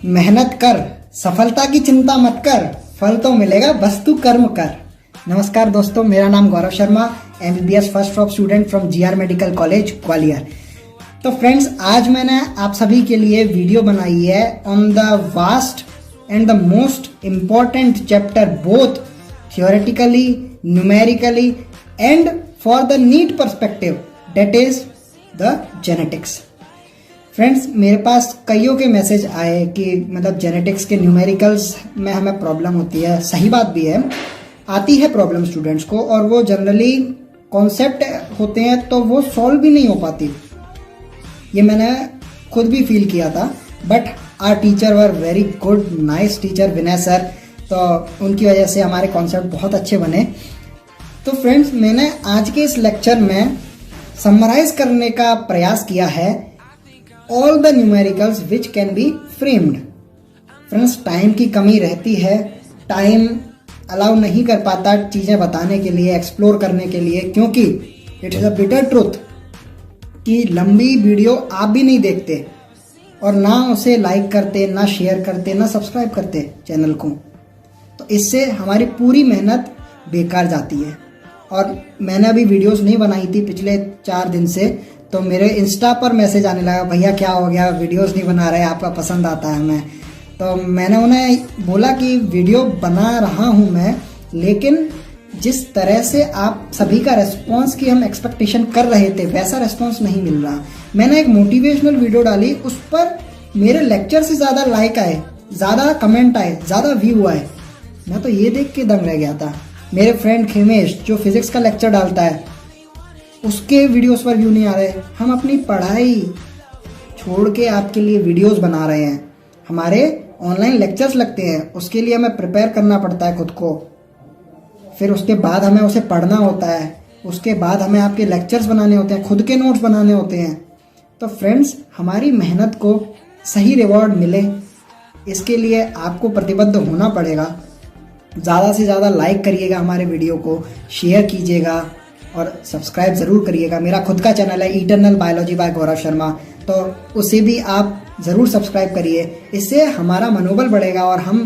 मेहनत कर, सफलता की चिंता मत कर, फल तो मिलेगा बस तू कर्म कर। नमस्कार दोस्तों, मेरा नाम Gaurav Sharma, MBBS first drop student from GR medical college Gwalior. तो फ्रेंड्स, आज मैंने आप सभी के लिए वीडियो बनाई है on the vast and the most important chapter both theoretically, numerically and for the NEET perspective, that is the genetics. Friends, मेरे पास कईयों के मैसेज आए कि मतलब जेनेटिक्स के न्यूमेरिकल्स में हमें प्रॉब्लम होती है। सही बात भी है, आती है प्रॉब्लम स्टूडेंट्स को, और वो जनरली कॉन्सेप्ट होते हैं तो वो सॉल्व भी नहीं हो पाती। ये मैंने खुद भी फील किया था, but our teacher were very good, nice teacher Vinay sir, तो उनकी वजह से हमारे कॉन्सेप्ट बहुत अच्छे बने। तो फ्रेंड्स, मैंने आज के इस लेक्चर में समराइज करने का प्रयास किया है all the numericals which can be framed. Friends, time की कमी रहती है, टाइम अलाउ नहीं कर पाता चीज़ें बताने के लिए, एक्सप्लोर करने के लिए, क्योंकि it is a bitter truth कि लंबी वीडियो आप भी नहीं देखते और ना उसे लाइक करते, ना शेयर करते, ना सब्सक्राइब करते चैनल को, तो इससे हमारी पूरी मेहनत बेकार जाती है। और मैंने अभी वीडियोस नहीं बनाई थी पिछले 4 दिन से, तो मेरे इंस्टा पर मैसेज आने लगा, भैया क्या हो गया, वीडियोस नहीं बना रहे, आपका पसंद आता है हमें। तो मैंने उन्हें बोला कि वीडियो बना रहा हूं मैं, लेकिन जिस तरह से आप सभी का रेस्पॉन्स की हम एक्सपेक्टेशन कर रहे थे वैसा रेस्पॉन्स नहीं मिल रहा। मैंने एक मोटिवेशनल वीडियो डाली, उस पर मेरे लेक्चर से ज़्यादा लाइक आए, ज़्यादा कमेंट आए, ज़्यादा व्यू आए। मैं तो ये देख के दंग रह गया था। मेरे फ्रेंड खेमेश जो फिजिक्स का लेक्चर डालता है, उसके वीडियोस पर व्यू नहीं आ रहे। हम अपनी पढ़ाई छोड़ के आपके लिए वीडियोस बना रहे हैं। हमारे ऑनलाइन लेक्चर्स लगते हैं, उसके लिए हमें प्रिपेयर करना पड़ता है खुद को, फिर उसके बाद हमें उसे पढ़ना होता है, उसके बाद हमें आपके लेक्चर्स बनाने होते हैं, खुद के नोट्स बनाने होते हैं। तो फ्रेंड्स, हमारी मेहनत को सही रिवॉर्ड मिले, इसके लिए आपको प्रतिबद्ध होना पड़ेगा। ज़्यादा से ज़्यादा लाइक करिएगा हमारे वीडियो को, शेयर कीजिएगा और सब्सक्राइब ज़रूर करिएगा। मेरा खुद का चैनल है eternal biology by Gaurav Sharma, तो उसे भी आप ज़रूर सब्सक्राइब करिए। इससे हमारा मनोबल बढ़ेगा और हम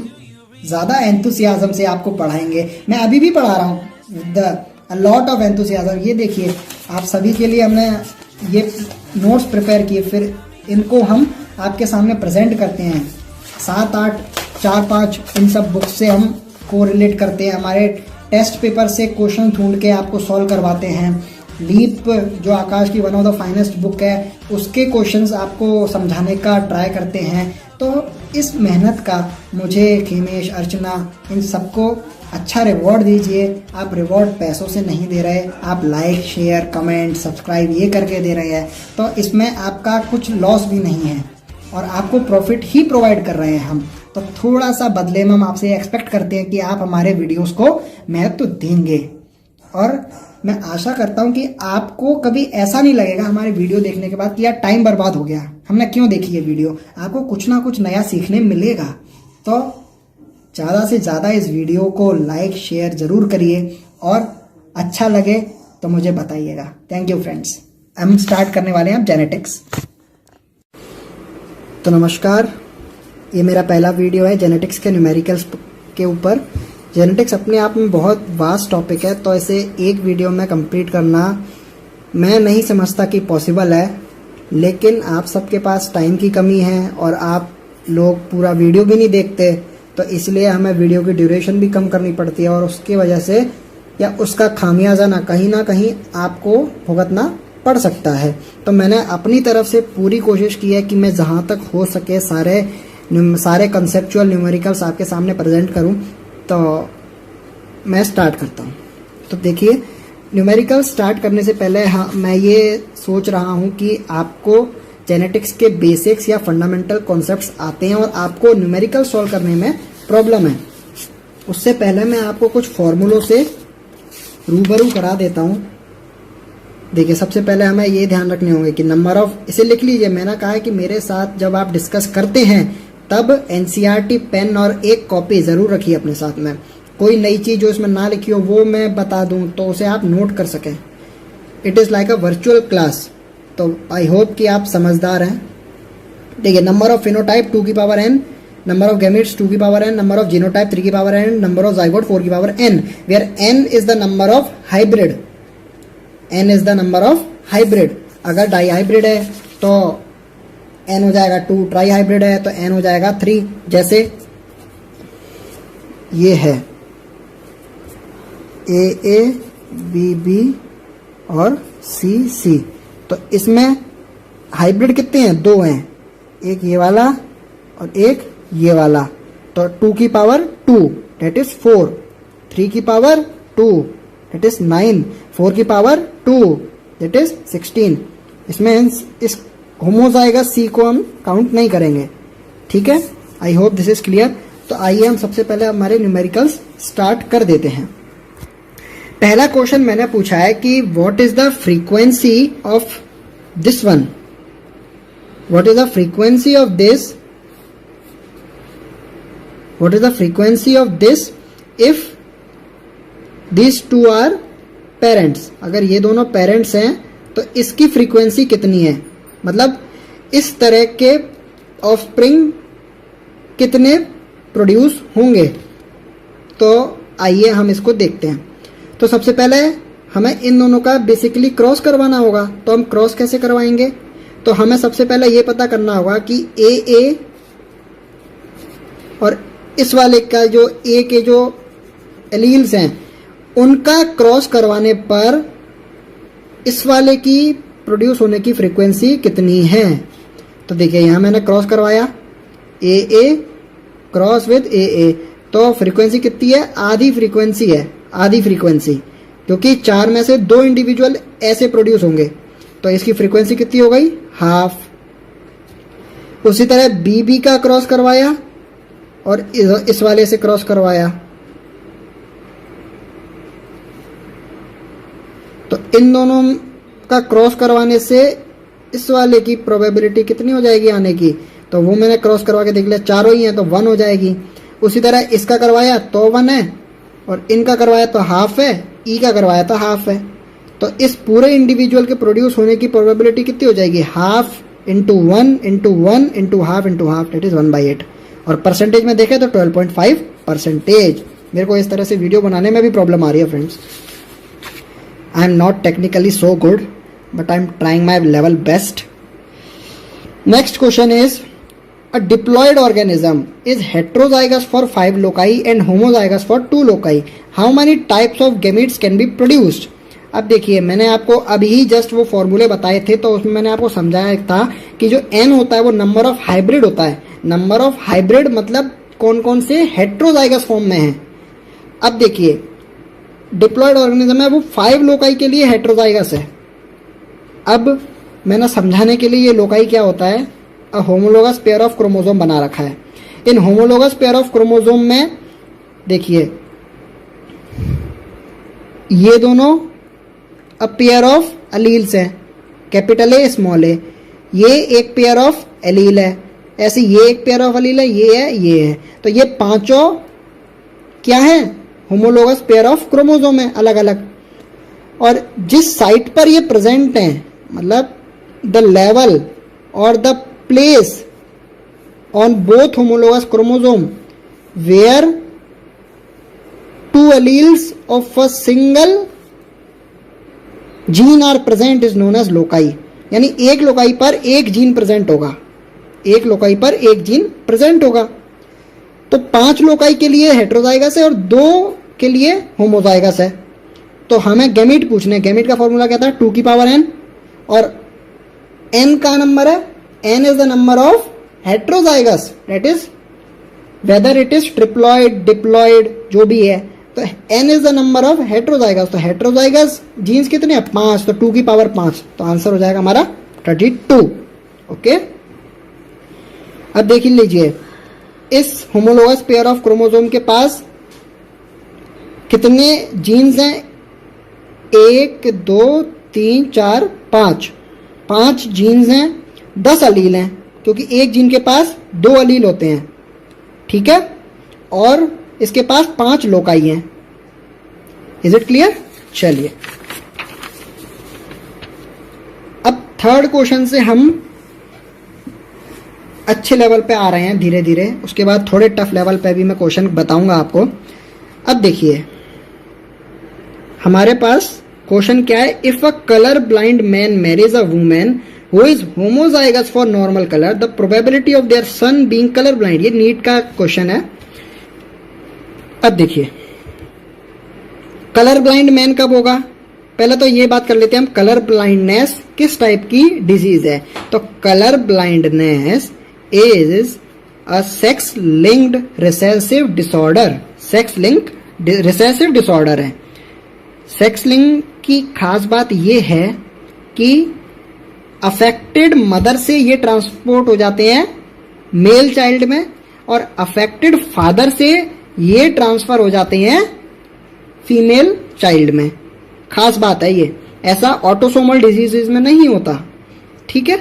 ज़्यादा एंथुसियाज्म से आपको पढ़ाएंगे। मैं अभी भी पढ़ा रहा हूँ with a lot of enthusiasm. ये देखिए, आप सभी के लिए हमने ये नोट्स प्रिपेयर किए, फिर इनको हम आपके सामने प्रेजेंट करते हैं। 7, 8, 4, 5 इन सब बुक्स से हम को रिलेट करते हैं, हमारे टेस्ट पेपर से क्वेश्चन ढूंढ के आपको सॉल्व करवाते हैं। लीप जो आकाश की one of the finest book है, उसके क्वेश्चंस आपको समझाने का ट्राई करते हैं। तो इस मेहनत का मुझे, खेमेश, अर्चना, इन सबको अच्छा रिवॉर्ड दीजिए। आप रिवॉर्ड पैसों से नहीं दे रहे, आप लाइक, शेयर, कमेंट, सब्सक्राइब ये करके दे रहे हैं, तो इसमें आपका कुछ लॉस भी नहीं है और आपको प्रॉफिट ही प्रोवाइड कर रहे हैं हम। तो थोड़ा सा बदले में हम आपसे एक्सपेक्ट करते हैं कि आप हमारे वीडियोस को महत्व देंगे। और मैं आशा करता हूं कि आपको कभी ऐसा नहीं लगेगा हमारे वीडियो देखने के बाद कि यार टाइम बर्बाद हो गया, हमने क्यों देखी ये वीडियो। आपको कुछ ना कुछ नया सीखने मिलेगा। तो ज़्यादा से ज़्यादा इस वीडियो को लाइक, शेयर ज़रूर करिए और अच्छा लगे तो मुझे बताइएगा। Thank you friends. हम स्टार्ट करने वाले हैं अब जेनेटिक्स। तो नमस्कार, ये मेरा पहला वीडियो है जेनेटिक्स के न्यूमेरिकल्स के ऊपर। जेनेटिक्स अपने आप में बहुत वास्ट टॉपिक है, तो इसे एक वीडियो में कंप्लीट करना मैं नहीं समझता कि पॉसिबल है, लेकिन आप सबके पास टाइम की कमी है और आप लोग पूरा वीडियो भी नहीं देखते, तो इसलिए हमें वीडियो की ड्यूरेशन भी कम करनी पड़ती है और उसकी वजह से या उसका खामियाजा ना कहीं आपको भुगतना पड़ सकता है। तो मैंने अपनी तरफ से पूरी कोशिश की है कि मैं जहाँ तक हो सके सारे कंसेप्चुअल न्यूमेरिकल्स आपके सामने प्रेजेंट करूं। तो मैं स्टार्ट करता हूं। तो देखिए, न्यूमेरिकल स्टार्ट करने से पहले मैं ये सोच रहा हूं कि आपको जेनेटिक्स के बेसिक्स या फंडामेंटल कॉन्सेप्ट्स आते हैं और आपको न्यूमेरिकल सॉल्व करने में प्रॉब्लम है। उससे पहले मैं आपको कुछ फॉर्मूलों से रूबरू करा देता हूं। देखिए, सबसे पहले हमें ये ध्यान रखने होंगे कि नंबर ऑफ, इसे लिख लीजिए। मैंने कहा है कि मेरे साथ जब आप डिस्कस करते हैं तब NCERT पेन और एक कॉपी ज़रूर रखिए अपने साथ में। कोई नई चीज़ जो इसमें ना लिखी हो वो मैं बता दूं तो उसे आप नोट कर सकें। It is like a virtual class. तो आई होप कि आप समझदार हैं। देखिए, नंबर ऑफ फिनोटाइप 2 की power n number of gametes 2 की power n, number of genotype 3 की power n, number of zygote 4 की power n, where n is the number of hybrid, n is the number of hybrid. अगर die hybrid है तो n हो जाएगा 2, try hybrid है तो n हो जाएगा 3. जैसे ये है AA, BB और CC, तो इसमें हाइब्रिड कितने हैं? 2 हैं, एक ये वाला और एक ये वाला. तो 2 की पावर 2 that is 4, 3 की पावर 2 that is 9, 4 की पावर 2 that is 16. इसमें इस होमोजाइगस C को हम काउंट नहीं करेंगे. ठीक है, I hope this is clear. तो आइए हम सबसे पहले हमारे न्यूमेरिकल्स स्टार्ट कर देते हैं. पहला क्वेश्चन मैंने पूछा है कि what is the frequency of this one, what is the frequency of this, what is the frequency of this if these two are parents. अगर ये दोनों पेरेंट्स हैं तो इसकी फ्रीक्वेंसी कितनी है, मतलब इस तरह के ऑफस्प्रिंग कितने प्रोड्यूस होंगे. तो आइए हम इसको देखते हैं. तो सबसे पहले हमें इन दोनों का बेसिकली क्रॉस करवाना होगा. तो हम क्रॉस कैसे करवाएंगे? तो हमें सबसे पहले ये पता करना होगा कि AA और इस वाले का जो A के जो एलील्स हैं उनका क्रॉस करवाने पर इस वाले की प्रोड्यूस होने की फ्रीक्वेंसी कितनी है. तो देखिए यहाँ मैंने क्रॉस करवाया AA क्रॉस विद AA, तो फ्रीक्वेंसी कितनी है? आधी फ्रीक्वेंसी है, आधी फ्रीक्वेंसी, क्योंकि 4 में से 2 इंडिविजुअल ऐसे प्रोड्यूस होंगे. तो इसकी फ्रीक्वेंसी कितनी हो गई? हाफ. उसी तरह BB का क्रॉस करवाया और इस वाले से क्रॉस करवाया, तो इन दोनों का क्रॉस करवाने से इस वाले की प्रोबेबिलिटी कितनी हो जाएगी आने की. तो वो मैंने क्रॉस करवा के देख लिया, चारों ही हैं तो 1 हो जाएगी. उसी तरह इसका करवाया तो 1 है और इनका करवाया तो हाफ है, E का करवाया तो हाफ है. तो इस पूरे इंडिविजुअल के प्रोड्यूस होने की प्रोबेबिलिटी कितनी हो जाएगी? Half into 1 into 1 into half that is 1/8. और परसेंटेज में देखें तो 12.5%. मेरे को इस तरह से वीडियो बनाने में भी प्रॉब्लम आ रही है friends. I am not technically so good but I am trying my level best. Next question is a diploid organism is heterozygous for 5 loci and homozygous for 2 loci. How many types of gametes can be produced? अब देखिए मैंने आपको अभी just वो फॉर्मूले बताए थे, तो उसमें मैंने आपको समझाया था कि जो n होता है वो नंबर ऑफ हाइब्रिड होता है. नंबर ऑफ हाइब्रिड मतलब कौन कौन से हेट्रोजाइगस फॉर्म में है. अब देखिए डिप्लॉयड ऑर्गेनिज्म है वो 5 लोकाई के लिए हेट्रोजाइगस है. अब मैंने समझाने के लिए ये लोकाई क्या होता है, होमोलोगस पेयर ऑफ क्रोमोसोम बना रखा है. इन होमोलोगस पेयर ऑफ क्रोमोसोम में देखिए ये दोनों अ पेयर ऑफ अलील्स हैं, कैपिटल ए स्मॉल ए. ये एक पेयर ऑफ एलील है, ऐसे ये एक पेयर ऑफ एलील है, ये है. तो ये पांचों क्या है? होमोलोगस पेयर ऑफ क्रोमोसोम है अलग अलग. और जिस साइट पर ये प्रेजेंट हैं, मतलब द लेवल और the place on both homologous chromosome where 2 alleles of a single gene are present is known as loci. यानी एक लोकाई पर एक जीन प्रेजेंट होगा, एक लोकाई पर एक जीन प्रेजेंट होगा. तो 5 लोकाई के लिए हेट्रोजाइगस है और 2 के लिए होमोजाइगस है. तो हमें गैमीट पूछने, गैमीट का फॉर्मूला क्या था? 2 की पावर n, और n का नंबर है, n is the number of heterozygous, that is whether it is triploid, diploid जो भी है. तो n is the number of heterozygous. तो heterozygous जीन्स कितने हैं? 5. तो 2 की पावर 5. तो आंसर हो जाएगा हमारा 32. ओके, अब देख लीजिए इस होमोलोगस पेयर ऑफ क्रोमोसोम के पास कितने जीन्स हैं? 1 2 3 4 5. 5 जीन्स हैं, 10 अलील हैं, क्योंकि एक जीन के पास 2 अलील होते हैं. ठीक है, और इसके पास 5 लोकाई हैं. Is it clear? चलिए अब थर्ड क्वेश्चन से हम अच्छे लेवल पे आ रहे हैं धीरे धीरे, उसके बाद थोड़े टफ लेवल पे भी मैं क्वेश्चन बताऊंगा आपको। अब देखिए हमारे पास क्वेश्चन क्या है, if a colour blind man marriage a women who is homozygous for normal colour, the probability of their son being colour blind. ये नीट का क्वेश्चन है। अब देखिए कलर ब्लाइंड मैन कब होगा, पहले तो ये बात कर लेते हैं हम, कलर ब्लाइंडनेस किस टाइप की डिजीज है। तो colour blindness is a sex linked recessive disorder. Sex link recessive disorder है। सेक्स लिंक की खास बात ये है कि अफेक्टेड मदर से ये ट्रांसपोर्ट हो जाते हैं मेल चाइल्ड में, और अफेक्टेड फादर से ये ट्रांसफर हो जाते हैं फीमेल चाइल्ड में। खास बात है ये, ऐसा ऑटोसोमल डिजीजेज में नहीं होता। ठीक है,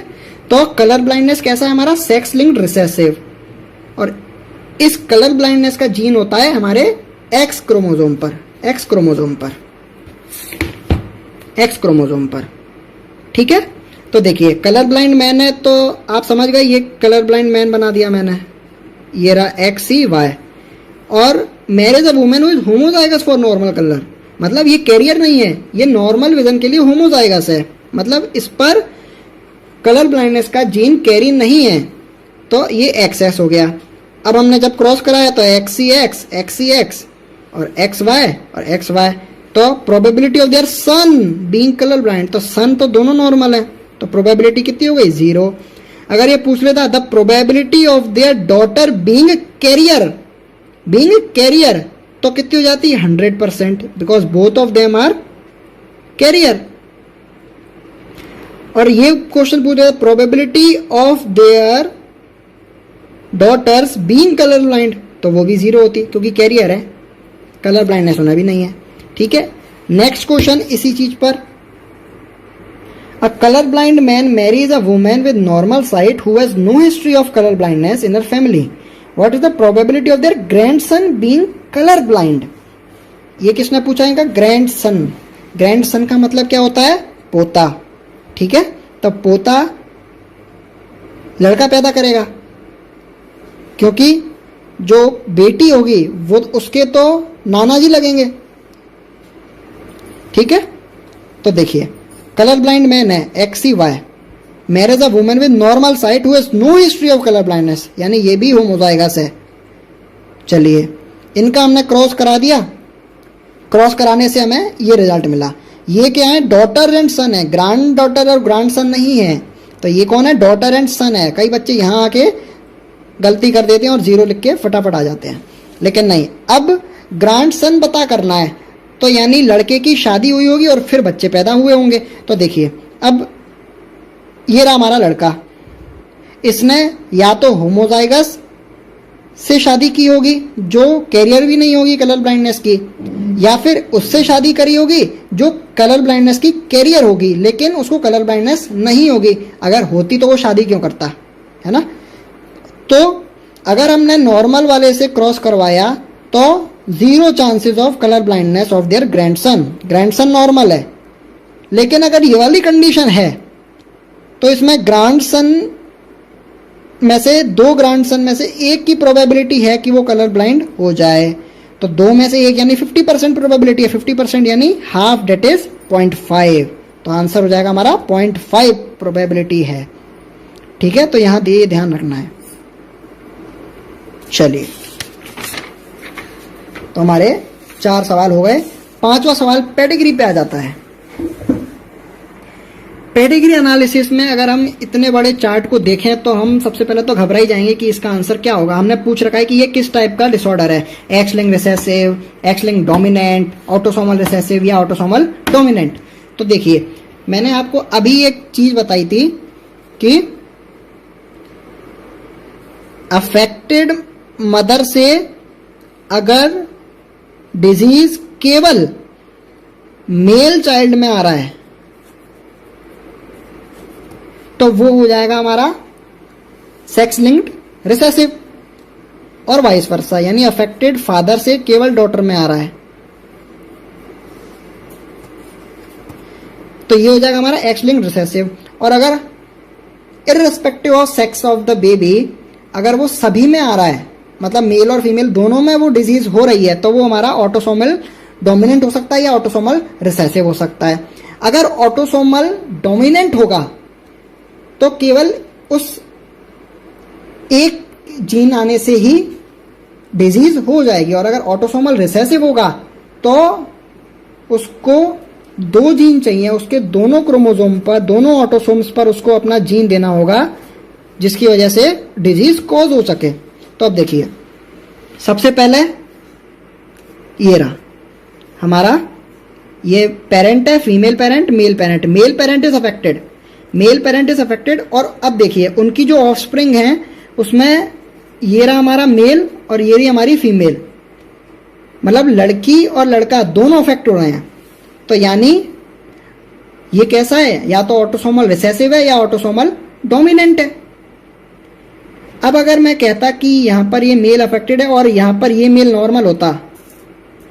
तो कलर ब्लाइंडनेस कैसा है हमारा, सेक्स लिंक्ड रिसेसिव, और इस कलर ब्लाइंडनेस का जीन होता है हमारे एक्स क्रोमोसोम पर, एक्स क्रोमोसोम पर, एक्स क्रोमोसोम पर। ठीक है, तो देखिए कलर ब्लाइंड मैन है तो आप समझ गए, ये कलर ब्लाइंड मैन बना दिया मैंने, ये रहा एक्स ही वाई। और marriage a women who is homozygous for normal colour, मतलब ये कैरियर नहीं है, ये नॉर्मल विजन के लिए होमोजाइगस है, मतलब इस पर कलर ब्लाइंडनेस का जीन कैरी नहीं है, तो ये एक्स एक्स हो गया। अब हमने जब क्रॉस कराया तो एक्स सी एक्स और एक्स वाई और एक्स वाई, तो probability of their son being colour blind, तो सन तो दोनों नॉर्मल है, तो प्रोबेबिलिटी कितनी हो गई, 0। अगर ये पूछ लेता the probability of their daughter being carrier, तो कितनी हो जाती है, 100%, because both of them are carrier. और ये क्वेश्चन पूछ रहा है probability of their daughters being colour blind, तो वो भी 0 होती क्योंकि कैरियर है, कलर ब्लाइंडनेस होना भी नहीं है। ठीक है, नेक्स्ट क्वेश्चन इसी चीज पर, a colour blind man marries a women with normal sight who has no history of colour blindness in her family, what is the probability of their grandson being colour blind. ये किसने पूछा है, grandson. Grandson का मतलब क्या होता है, पोता। ठीक है, तो पोता लड़का पैदा करेगा, क्योंकि जो बेटी होगी वो उसके तो नाना जी लगेंगे। ठीक है, तो देखिए कलर ब्लाइंड मैन है X C Y, marriage a women with normal sight who has no history of colour blindness, यानी ये भी होमोजाइगस है। चलिए इनका हमने क्रॉस करा दिया, क्रॉस कराने से हमें ये रिजल्ट मिला। ये क्या है, डॉटर एंड सन है, ग्रैंड डॉटर और ग्रैंड सन नहीं है। तो ये कौन है, डॉटर एंड सन है। कई बच्चे यहाँ आके गलती कर देते हैं और 0 लिख के फटाफट आ जाते हैं, लेकिन नहीं, अब ग्रैंड सन पता करना है, तो यानी लड़के की शादी हुई होगी और फिर बच्चे पैदा हुए होंगे। तो देखिए अब ये रहा हमारा लड़का, इसने या तो होमोजाइगस से शादी की होगी जो कैरियर भी नहीं होगी कलर ब्लाइंडनेस की, या फिर उससे शादी करी होगी जो कलर ब्लाइंडनेस की कैरियर होगी लेकिन उसको कलर ब्लाइंडनेस नहीं होगी। अगर होती तो वो शादी क्यों करता, है ना। तो अगर हमने नॉर्मल वाले से क्रॉस करवाया तो 0 chances of colour blindness of their grandson. Grandson normal है, लेकिन अगर ये वाली कंडीशन है तो इसमें ग्रैंडसन में से 2 ग्रैंडसन में से एक की प्रोबेबिलिटी है कि वो कलर ब्लाइंड हो जाए। तो 2 में से एक यानी 50% प्रोबेबिलिटी है, 50% यानी हाफ, डेट इज 0.5। तो आंसर हो जाएगा हमारा 0.5 प्रोबेबिलिटी है। ठीक है, तो यहां ये ध्यान रखना है। चलिए तो हमारे 4 सवाल हो गए। 5वां सवाल पेडिग्री पे आ जाता है। पेडिग्री एनालिसिस में अगर हम इतने बड़े चार्ट को देखें तो हम सबसे पहले तो घबरा ही जाएंगे कि इसका आंसर क्या होगा। हमने पूछ रखा है कि ये किस टाइप का डिसऑर्डर है, x linked recessive, x linked dominant, autosomal recessive या ऑटोसोमल डोमिनेंट। तो देखिए मैंने आपको अभी एक चीज बताई थी कि अफेक्टेड मदर से अगर डिजीज केवल मेल चाइल्ड में आ रहा है तो वो हो जाएगा हमारा सेक्स लिंक्ड रिसेसिव, और वाइस वर्सा, यानी अफेक्टेड फादर से केवल डॉटर में आ रहा है तो ये हो जाएगा हमारा एक्स लिंक्ड रिसेसिव। और अगर irrespective of sex of the baby अगर वो सभी में आ रहा है, मतलब मेल और फीमेल दोनों में वो डिजीज हो रही है, तो वो हमारा ऑटोसोमल डोमिनेंट हो सकता है या ऑटोसोमल रिसेसिव हो सकता है। अगर ऑटोसोमल डोमिनेंट होगा तो केवल उस एक जीन आने से ही डिजीज हो जाएगी, और अगर ऑटोसोमल रिसेसिव होगा तो उसको 2 जीन चाहिए, उसके दोनों क्रोमोसोम पर, दोनों ऑटोसोम्स पर उसको अपना जीन देना होगा, जिसकी वजह से डिजीज कॉज हो सके। तो अब देखिए, सबसे पहले ये रहा हमारा, ये पेरेंट है, female parent, male parent. Male parent is affected, male parent is affected, और अब देखिए उनकी जो ऑफस्प्रिंग है उसमें ये रहा हमारा मेल और ये रही हमारी फीमेल, मतलब लड़की और लड़का दोनों अफेक्ट हो रहे हैं। तो यानी ये कैसा है, या तो ऑटोसोमल रिसेसिव है या ऑटोसोमल डोमिनेंट है। अब अगर मैं कहता कि यहां पर ये मेल अफेक्टेड है और यहां पर ये मेल नॉर्मल होता,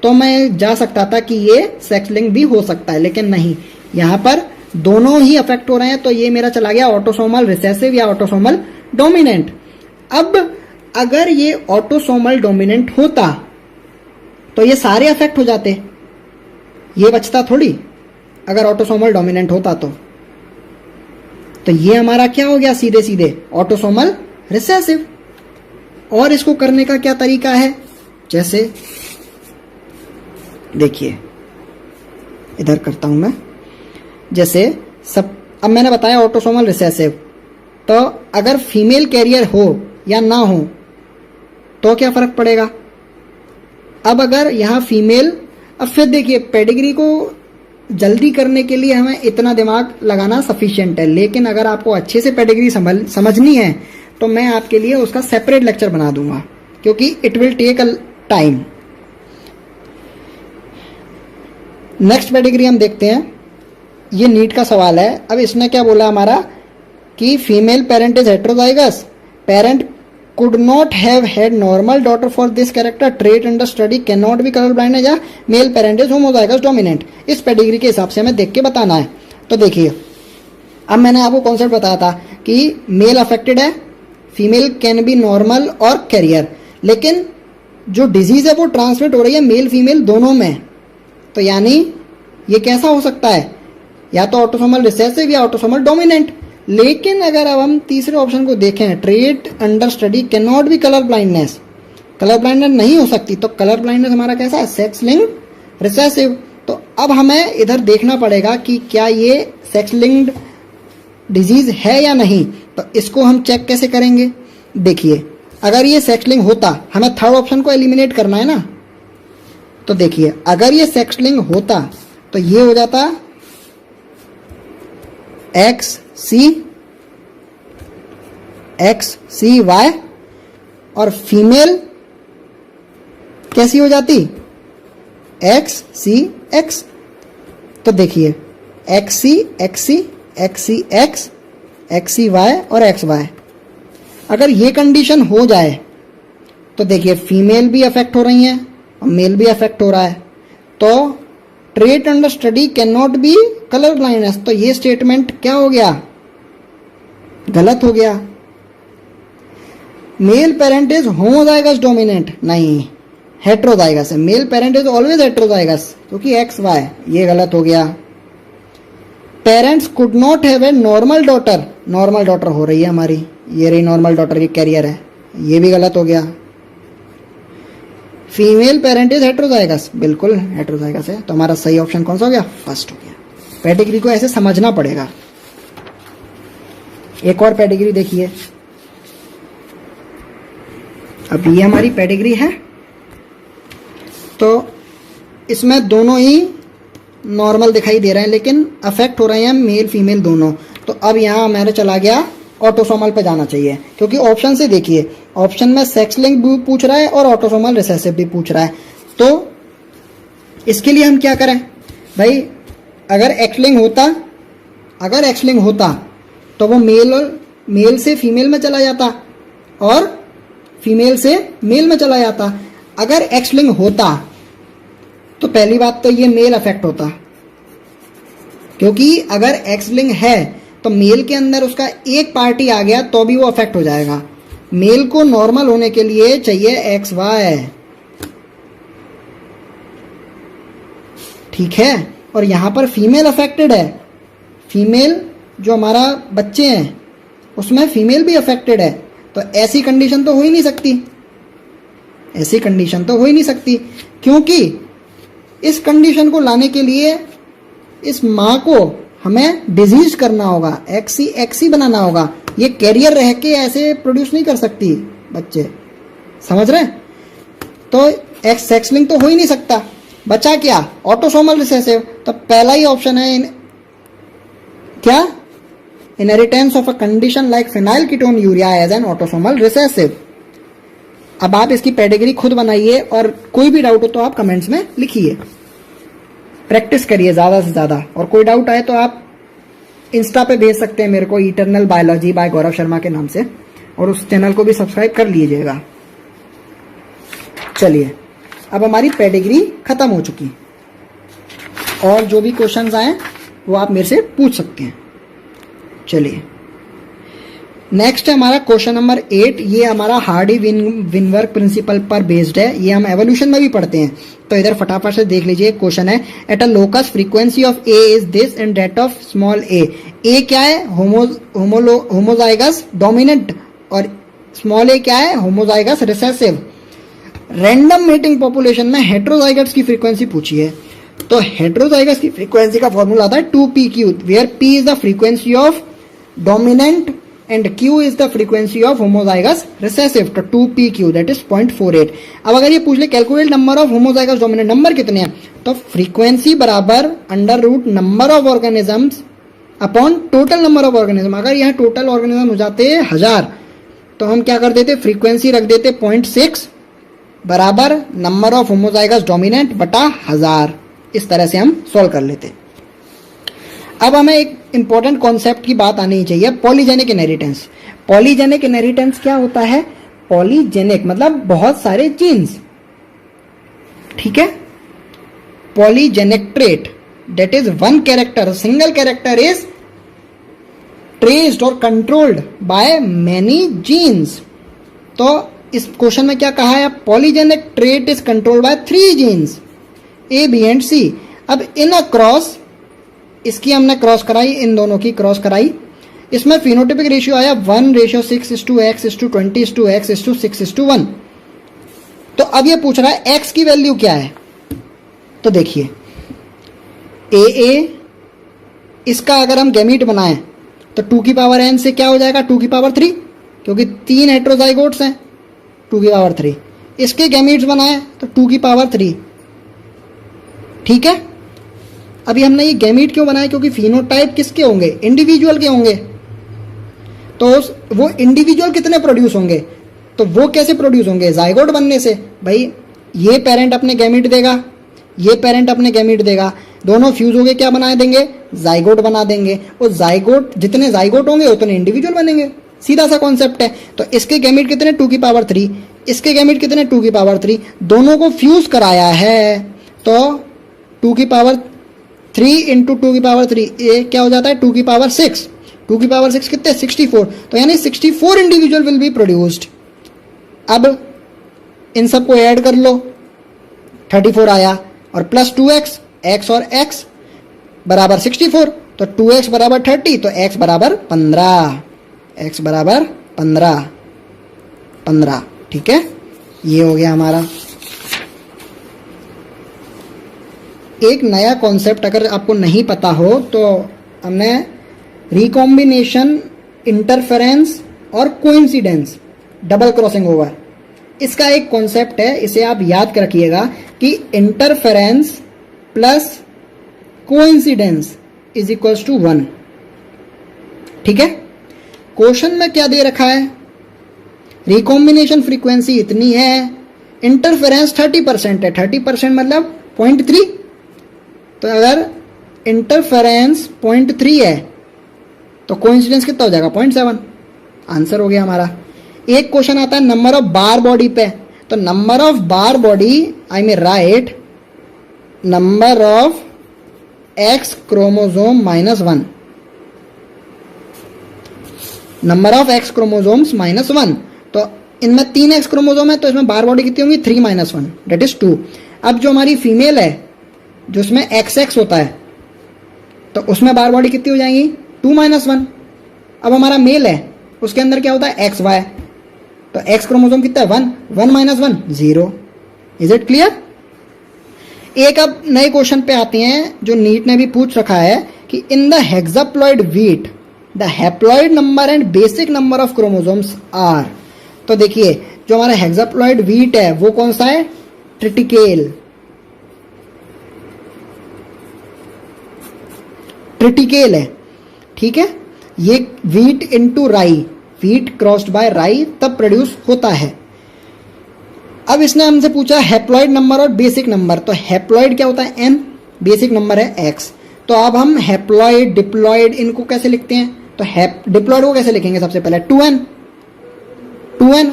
तो मैं जा सकता था कि ये सेक्स लिंक भी हो सकता है, लेकिन नहीं, यहां पर दोनों ही अफेक्ट हो रहे हैं, तो ये मेरा चला गया ऑटोसोमल रिसेसिव या ऑटोसोमल डोमिनेंट। अब अगर ये ऑटोसोमल डोमिनेंट होता तो ये सारे अफेक्ट हो जाते, ये बचता थोड़ी। अगर ऑटोसोमल डोमिनेंट होता तो ये हमारा क्या हो गया, सीधे सीधे ऑटोसोमल रिसेसिव। और इसको करने का क्या तरीका है, जैसे देखिए इधर करता हूं मैं, जैसे सब, अब मैंने बताया ऑटोसोमल रिसेसिव, तो अगर फीमेल कैरियर हो या ना हो तो क्या फर्क पड़ेगा। अब अगर यहां फीमेल, अब फिर देखिए पेडिग्री को जल्दी करने के लिए हमें इतना दिमाग लगाना सफिशिएंट है, लेकिन अगर आपको अच्छे से पेडिग्री समझनी है तो मैं आपके लिए उसका सेपरेट लेक्चर बना दूंगा, क्योंकि it will take a time. Next pedigree हम देखते हैं, ये नीट का सवाल है। अब इसने क्या बोला हमारा कि female parent is heterozygous, parent could not have had normal daughter for this character trait under study cannot be color blindness या male parent is homozygous dominant। इस पेडिग्री के हिसाब से हमें देख के बताना है। तो देखिए, अब मैंने आपको कॉन्सेप्ट बताया था कि मेल अफेक्टेड है, फीमेल कैन बी नॉर्मल और कैरियर, लेकिन जो डिजीज है वो ट्रांसमिट हो रही है मेल फीमेल दोनों में। तो यानी ये कैसा हो सकता है, या तो ऑटोसोमल रिसेसिव या ऑटोसोमल डोमिनेंट। लेकिन अगर अब हम तीसरे ऑप्शन को देखें, trait under study can not be colour blindness, colour blindness नहीं हो सकती, तो कलर ब्लाइंडनेस हमारा कैसा है, सेक्स लिंक्ड रिसेसिव। तो अब हमें इधर देखना पड़ेगा कि क्या ये सेक्स लिंक्ड डिजीज है या नहीं। तो इसको हम चेक कैसे करेंगे, देखिए अगर ये सेक्स लिंक होता, हमें थर्ड ऑप्शन को एलिमिनेट करना है ना, तो देखिए अगर ये सेक्स लिंक होता तो ये हो जाता XY, और फीमेल कैसी हो जाती, XCX। तो देखिए XCXC, XCY और XY, अगर ये कंडीशन हो जाए तो देखिए फीमेल भी अफेक्ट हो रही हैं और मेल भी अफेक्ट हो रहा है, तो trait under study can not be colour blindness. तो ये स्टेटमेंट क्या हो गया, गलत हो गया। Male parent is homozygous dominant, नहीं, हेट्रोजाइगस है। Male parent is always heterozygous, क्योंकि XY, ये गलत हो गया। Parents could not have a normal daughter, normal daughter हो रही है हमारी, ये रही नॉर्मल डॉटर की कैरियर है, ये भी गलत हो गया। फीमेल पेरेंट इज हेट्रोजाइगस, बिल्कुल हेट्रोजाइगस है, तो हमारा सही ऑप्शन कौन सा हो गया, फर्स्ट हो गया। पेडिग्री को ऐसे समझना पड़ेगा। एक और पेडिग्री देखिए, अब ये हमारी पेडिग्री है, तो इसमें दोनों ही नॉर्मल दिखाई दे रहे हैं, लेकिन अफेक्ट हो रहे हैं मेल फीमेल दोनों। तो अब यहाँ हमारा चला गया ऑटोसोमल पे जाना चाहिए, क्योंकि ऑप्शन से देखिए, ऑप्शन में सेक्स लिंक भी पूछ रहा है और ऑटोसोमल रिसेसिव भी पूछ रहा है। तो इसके लिए हम क्या करें भाई, अगर एक्स लिंक होता तो वो मेल से फीमेल में चला जाता और फीमेल से मेल में चला जाता। अगर एक्स लिंक होता तो पहली बात तो ये मेल अफेक्ट होता, क्योंकि अगर एक्स लिंक है तो मेल के अंदर उसका एक पार्टी आ गया तो भी वो अफेक्ट हो जाएगा। मेल को नॉर्मल होने के लिए चाहिए एक्स वाई, ठीक है। और यहां पर फीमेल अफेक्टेड है, फीमेल जो हमारा बच्चे हैं उसमें फीमेल भी अफेक्टेड है, तो ऐसी कंडीशन तो हो ही नहीं सकती, ऐसी कंडीशन तो हो ही नहीं सकती, क्योंकि इस कंडीशन को लाने के लिए इस माँ को हमें डिजीज करना होगा, एक्सी बनाना होगा। ये कैरियर रह के ऐसे प्रोड्यूस नहीं कर सकती बच्चे, समझ रहे? तो एक्स सेक्स लिंक तो हो ही नहीं सकता। बचा क्या? Autosomal recessive. तो पहला ही ऑप्शन है क्या? Inheritance of a condition like phenylketonuria as an autosomal recessive. अब आप इसकी पेडिग्री खुद बनाइए और कोई भी डाउट हो तो आप कमेंट्स में लिखिए, प्रैक्टिस करिए ज़्यादा से ज़्यादा। और कोई डाउट आए तो आप इंस्टा पे भेज सकते हैं मेरे को, eternal biology by Gaurav Sharma के नाम से, और उस चैनल को भी सब्सक्राइब कर लीजिएगा। चलिए, अब हमारी पेडिग्री खत्म हो चुकी, और जो भी क्वेश्चंस आए वो आप मेरे से पूछ सकते हैं। चलिए, नेक्स्ट है हमारा क्वेश्चन नंबर 8। ये हमारा हार्डी विनवर्क प्रिंसिपल पर बेस्ड है, ये हम एवोल्यूशन में भी पढ़ते हैं। तो इधर फटाफट से देख लीजिए, क्वेश्चन है at a locus frequency of A is this and that of small a क्या है? होमोजाइगस डोमिनेंट, और स्मॉल ए क्या है? Homozygous recessive. Random mating population में हेटेरोजाइगस की फ्रीक्वेंसी पूछी है, तो हेटेरोजाइगस की फ्रीक्वेंसी का फॉर्मूला आता है 2pq, where p is the frequency of dominant and q is the frequency of homozygous recessive, तो 2pq that is 0.48। अब अगर ये पूछ ले calculate number of homozygous dominant, number कितने हैं? तो फ्रीक्वेंसी बराबर under root number of organisms upon total number of organism. अगर यहाँ टोटल ऑर्गेनिज्म हो जाते 1000 तो हम क्या कर देते? फ्रीक्वेंसी रख देते 0.6 बराबर नंबर ऑफ homozygous dominant बटा 1000। इस तरह से हम सॉल्व कर लेते। अब हमें एक इंपॉर्टेंट कॉन्सेप्ट की बात आनी चाहिए, पॉलीजेनिक इनहेरिटेंस। पॉलीजेनिक इनहेरिटेंस क्या होता है? पॉलीजेनिक मतलब बहुत सारे जीन्स, ठीक है। Polygenic trait that is one character, single character is traced और कंट्रोल्ड बाय मेनी जीन्स। तो इस क्वेश्चन में क्या कहा है? Polygenic trait is controlled by 3 genes A, B and C. अब इन अ क्रॉस, इसकी हमने क्रॉस कराई, इन दोनों की क्रॉस कराई, इसमें फिनोटिपिक रेशियो आया 1:6:x:20:x:6:1। तो अब ये पूछ रहा है x की वैल्यू क्या है? तो देखिए ए इसका अगर हम गैमीट बनाएं तो 2n से क्या हो जाएगा? 2^3, क्योंकि 3 हेटेरोजाइगोट्स हैं, 2^3। इसके गैमीट्स बनाएं तो 2^3, ठीक है। अभी हमने ये गैमीट क्यों बनाया? क्योंकि फिनोटाइप किसके होंगे? इंडिविजुअल के होंगे। तो वो इंडिविजुअल कितने प्रोड्यूस होंगे? तो वो कैसे प्रोड्यूस होंगे? जाइगोट बनने से। भाई ये पेरेंट अपने गैमीट देगा, ये पेरेंट अपने गैमीट देगा, दोनों फ्यूज होके क्या बना देंगे? जाइगोट बना देंगे। और जाइगोट, जितने जाइगोट होंगे उतने इंडिविजुअल बनेंगे, सीधा सा कॉन्सेप्ट है। तो इसके गैमीट कितने? 2^3, इसके गैमीट कितने? 2^3। दोनों को फ्यूज कराया है तो 2^3 इंटू 2^3 ये क्या हो जाता है? 2^6। 2^6 कितने? 64। तो यानी 64 इंडिविजुअल विल बी प्रोड्यूस्ड। अब इन सबको ऐड कर लो, 34 आया, और प्लस 2x, x और x बराबर 64, तो 2x बराबर 30, तो x बराबर 15, x बराबर 15, ठीक है। ये हो गया हमारा एक नया कॉन्सेप्ट। अगर आपको नहीं पता हो तो हमने रिकॉम्बिनेशन, इंटरफेरेंस और कोइंसिडेंस, डबल क्रॉसिंग ओवर, इसका एक कॉन्सेप्ट है, इसे आप याद रखिएगा कि interference plus coincidence is equals to 1, ठीक है। क्वेश्चन में क्या दे रखा है? रिकॉम्बिनेशन फ्रीक्वेंसी इतनी है, इंटरफेरेंस 30% है, 30% मतलब 0.3। तो अगर इंटरफेरेंस 0.3 है तो कोइंसिडेंस कितना हो जाएगा? 0.7। आंसर हो गया हमारा। एक क्वेश्चन आता है नंबर ऑफ बार बॉडी पे, तो number of bar body I may right number of x chromosome -1, number of x chromosomes -1। तो इनमें 3 एक्स क्रोमोजोम है, तो इसमें बार बॉडी कितनी होंगी 3 - 1 दैट इज 2। अब जो हमारी फीमेल है जो उसमें XX होता है तो उसमें बार बॉडी कितनी हो जाएंगी 2 - 1। अब हमारा मेल है उसके अंदर क्या होता है XY, तो X क्रोमोजोम कितना है 1, 1 - 1 0। Is it clear? एक अब नए क्वेश्चन पे आते हैं जो नीट ने भी पूछ रखा है कि in the hexaploid wheat the haploid number and basic number of chromosomes are. तो देखिए जो हमारा हेक्साप्लॉइड वीट है वो कौन सा है, ट्रिटिकेल। ट्रिटिकेल है, ठीक है। ये वीट इनटू राई, वीट क्रॉस्ड बाय राई तब प्रोड्यूस होता है। अब इसने हमसे पूछा हैप्लॉइड नंबर और बेसिक नंबर, तो हैप्लॉइड क्या होता है n, बेसिक नंबर है x। तो अब हम हैप्लॉइड डिप्लॉइड इनको कैसे लिखते हैं, तो डिप्लॉइड को कैसे लिखेंगे, सबसे पहले 2n,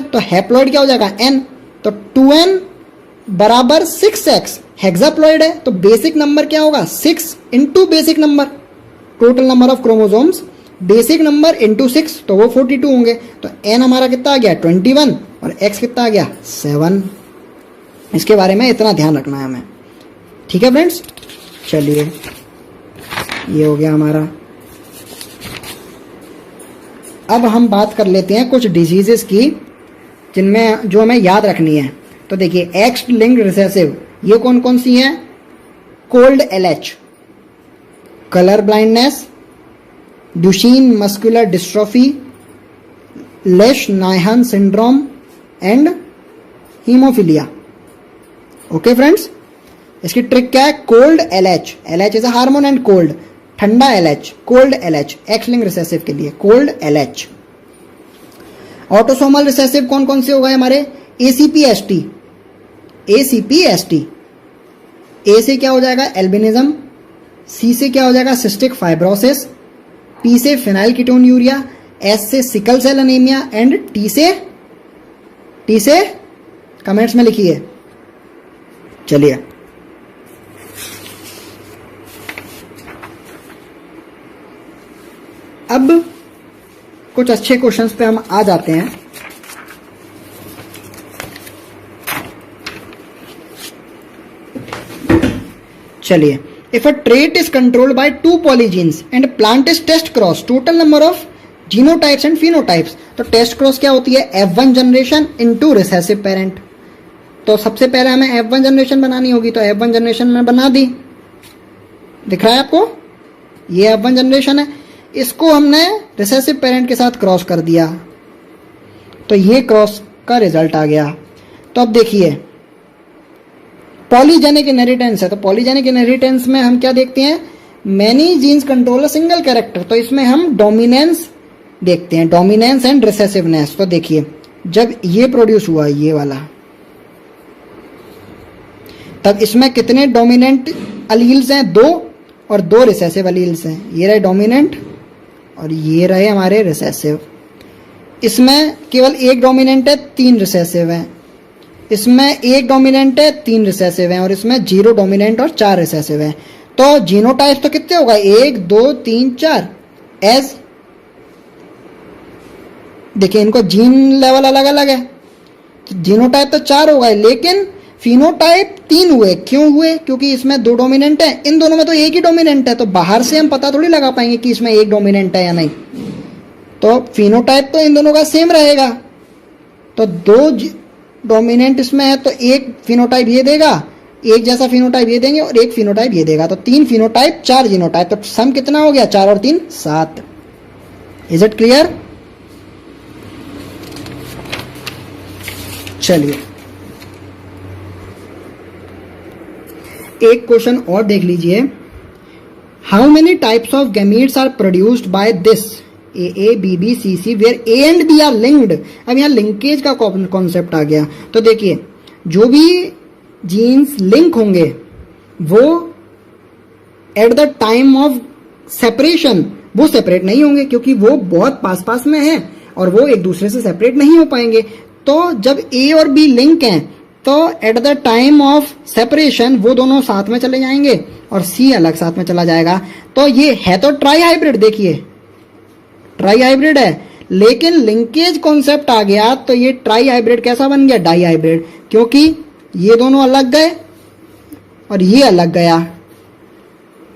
तो हैप्लॉइड क्या हो जाएगा n, तो 2n बराबर 6x। हेक्साप्लॉइड है तो बेसिक नंबर क्या होगा 6 into basic number, total number of chromosomes basic number into 6 तो वो 42 होंगे। तो n हमारा कितना आ गया 21 और x कितना आ गया 7। इसके बारे में इतना ध्यान रखना है हमें, ठीक है फ्रेंड्स। चलिए ये हो गया हमारा। अब हम बात कर लेते हैं कुछ डिजीजेस की जिनमें जो हमें याद रखनी है। तो देखिए एक्स लिंक्ड रिसेसिव ये कौन कौन सी हैं, cold LH, colour blindness, Duchenne muscular dystrophy, Lesch Nyhan syndrome and haemophilia. Okay friends, इसकी ट्रिक क्या है, cold LH, LH is a hormone and cold, ठंडा LH, cold LH, X linked recessive के लिए कोल्ड LH। ऑटोसोमल रिसेसिव कौन कौन से हो गए हमारे, ACP-ST, ए से क्या हो जाएगा एल्बिनिज्म, सी से क्या हो जाएगा सिस्टिक फाइब्रोसिस, पी से फिनाइल कीटोन्यूरिया, एस से sickle cell anaemia and T से कमेंट्स में लिखिए। चलिए अब कुछ अच्छे क्वेश्चंस पे हम आ जाते हैं। चलिए, if a trait is controlled by 2 polygenes and plant is test cross, total number of genotypes and phenotypes. तो टेस्ट क्रॉस क्या होती है, F1 generation into recessive parent. तो सबसे पहले हमें F1 जनरेशन बनानी होगी, तो F1 जनरेशन में बना दी, दिख रहा है आपको, ये F1 जनरेशन है। इसको हमने रिसेसिव पेरेंट के साथ क्रॉस कर दिया, तो ये क्रॉस का रिजल्ट आ गया। तो अब देखिए पॉलीजेनिक इनहेरिटेंस है, तो पॉलीजेनिक इनहेरिटेंस में हम क्या देखते हैं, many jeans control a single character. तो इसमें हम डोमिनेंस देखते हैं, डोमिनेंस एंड रिसेसिवनेस। तो देखिए जब ये प्रोड्यूस हुआ ये वाला, तब इसमें कितने डोमिनेंट अलील्स हैं, 2 और 2 रिसेसिव अलील्स हैं। ये रहे डोमिनेंट और ये रहे हमारे रिसेसिव। इसमें केवल एक डोमिनेंट है, 3 रिसेसिव हैं। इसमें एक डोमिनेंट है, 3 रिसेसिव हैं, और इसमें 0 डोमिनेंट और 4 रिसेसिव हैं। तो जीनोटाइप तो कितने होगा, 1 2 3 4। एज देखिए इनको जीन लेवल अलग अलग है, तो जीनोटाइप तो 4 हो गए, लेकिन फिनोटाइप 3 हुए। क्यों हुए, क्योंकि इसमें 2 डोमिनेंट है, इन दोनों में तो एक ही डोमिनेंट है। तो बाहर से हम पता थोड़ी लगा पाएंगे कि इसमें एक डोमिनेंट है या नहीं। तो फिनोटाइप तो इन दोनों का सेम रहेगा। तो 2 डोमिनेंट इसमें है, तो एक फिनोटाइप ये देगा, एक जैसा फिनोटाइप ये देंगे और एक फिनोटाइप ये देगा। तो 3 फिनोटाइप 4 जीनोटाइप। तो सम कितना हो गया, 4 और 3 7। Is it clear? चलिए एक क्वेश्चन और देख लीजिए। How many types of gametes are produced by this A, B, B, C, C, where A and B are linked. अब यहाँ लिंकेज का कॉन्सेप्ट आ गया। तो देखिए जो भी जीन्स लिंक होंगे वो at the time of separation वो सेपरेट नहीं होंगे, क्योंकि वो बहुत पास पास में हैं और वो एक दूसरे से सेपरेट नहीं हो पाएंगे। तो जब A और B लिंक हैं तो at the time of separation वो दोनों साथ में चले जाएंगे और C अलग साथ में चला जाएगा। तो ये है तो ट्राई हाइब्रिड, देखिए ट्राई हाइब्रिड है, लेकिन लिंकेज कॉन्सेप्ट आ गया तो ये ट्राई हाइब्रिड कैसा बन गया, डाई हाइब्रिड, क्योंकि ये दोनों अलग गए और ये अलग गया,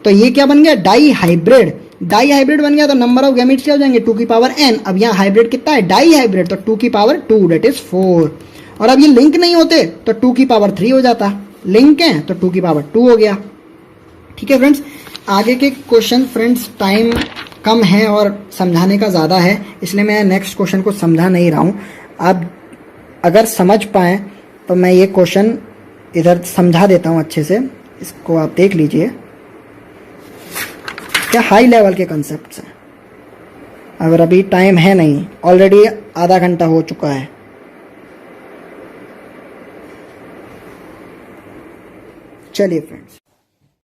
तो ये क्या बन गया, डाई हाइब्रिड। डाई हाइब्रिड बन गया तो नंबर ऑफ गैमेट्स क्या हो जाएंगे, 2 की पावर n। अब यहाँ हाइब्रिड कितना है, डाई हाइब्रिड, तो 2 की पावर 2 दैट इज 4। और अब ये लिंक नहीं होते तो 2 की पावर 3 हो जाता, लिंक है तो 2 की पावर 2 हो गया। ठीक है फ्रेंड्स, आगे के क्वेश्चन फ्रेंड्स टाइम कम है और समझाने का ज़्यादा है, इसलिए मैं नेक्स्ट क्वेश्चन को समझा नहीं रहा हूँ। आप अगर समझ पाए तो मैं ये क्वेश्चन इधर समझा देता हूँ अच्छे से, इसको आप देख लीजिए, क्या हाई लेवल के कंसेप्ट्स हैं। अगर अभी टाइम है नहीं, ऑलरेडी आधा घंटा हो चुका है। चलिए फ्रेंड्स,